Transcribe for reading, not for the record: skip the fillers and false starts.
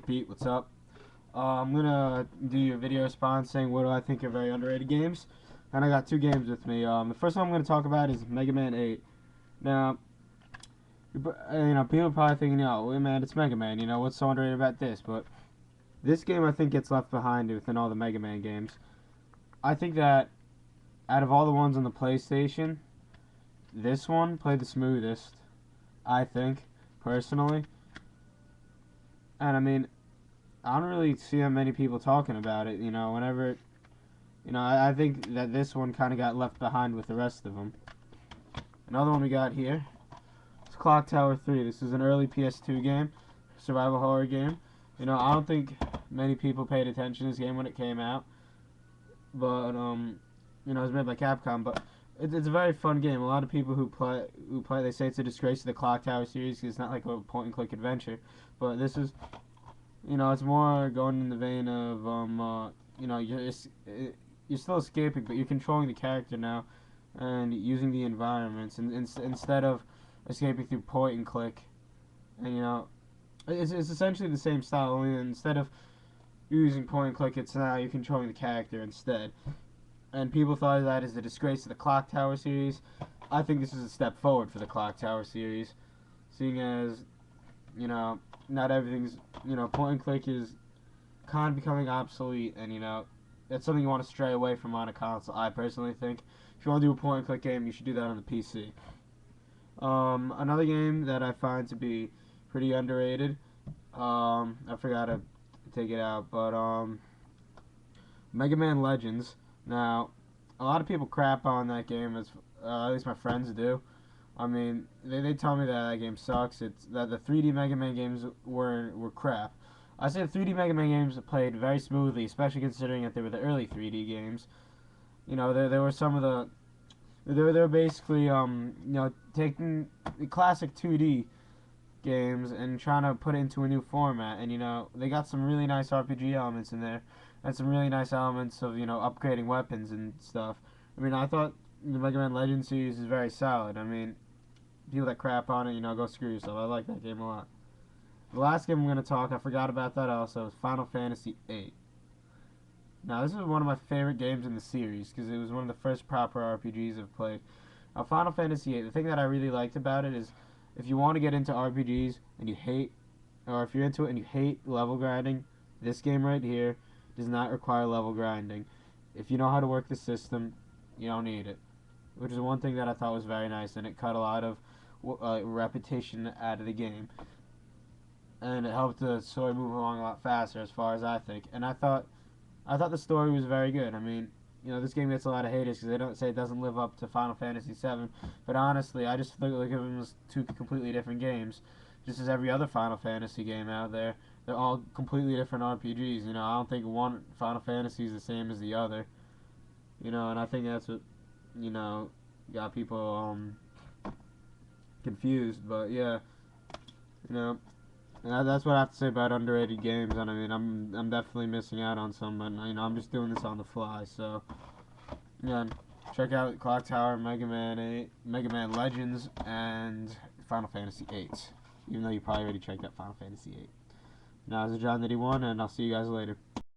Pete. What's up? I'm gonna do your video response saying what do I think are very underrated games, and I got two games with me. The first one I'm gonna talk about is Mega Man 8. Now, people are probably thinking, wait, man, it's Mega Man. What's so underrated about this? But this game I think gets left behind within all the Mega Man games. I think that out of all the ones on the PlayStation, this one played the smoothest. I think personally, and I mean, I don't really see that many people talking about it. Whenever, I think that this one kind of got left behind with the rest of them. Another one we got here is Clock Tower 3. This is an early PS2 game, survival horror game. I don't think many people paid attention to this game when it came out, but it was made by Capcom. But it's a very fun game. A lot of people who play, they say it's a disgrace to the Clock Tower series because it's not like a point-and-click adventure. But this is, it's more going in the vein of, you're still escaping, but you're controlling the character now and using the environments. And instead of escaping through point-and-click, and, it's essentially the same style, only instead of using point-and-click, it's now you're controlling the character instead. And people thought that is a disgrace to the Clock Tower series. I think this is a step forward for the Clock Tower series, seeing as, not everything's, point and click is kind of becoming obsolete, and, that's something you want to stray away from on a console. I personally think if you want to do a point and click game, you should do that on the PC. Another game that I find to be pretty underrated, I forgot to take it out, but, Mega Man Legends. Now, a lot of people crap on that game, at least my friends do. I mean, they tell me that game sucks. It's that the 3D Mega Man games were crap. I say the 3D Mega Man games played very smoothly, especially considering that they were the early 3D games. There were some of the they're basically taking the classic 2D games and trying to put it into a new format, and they got some really nice RPG elements in there and some really nice elements of upgrading weapons and stuff. I mean, I thought the Mega Man Legends series is very solid. I mean, people that crap on it, go screw yourself. I like that game a lot. The last game I'm going to talk, I forgot about that also, is Final Fantasy VIII. Now, this is one of my favorite games in the series because it was one of the first proper RPGs I've played. Now, Final Fantasy VIII, the thing that I really liked about it is if you want to get into RPGs and you hate, or if you're into it and you hate level grinding, this game right here does not require level grinding. If you know how to work the system, you don't need it. Which is one thing that I thought was very nice, and it cut a lot of repetition out of the game. And it helped the story move along a lot faster, as far as I think. And I thought the story was very good. I mean, this game gets a lot of haters because they don't say it doesn't live up to Final Fantasy VII. But honestly, I just think of them as two completely different games. Just as every other Final Fantasy game out there, they're all completely different RPGs. I don't think one Final Fantasy is the same as the other. And I think that's what, got people confused. But yeah, and that's what I have to say about underrated games. And I mean, I'm definitely missing out on some, but I'm just doing this on the fly. So yeah, check out Clock Tower, Mega Man 8, Mega Man Legends, and Final Fantasy 8. Even though you probably already checked out Final Fantasy 8. Now, this is John 81, and I'll see you guys later.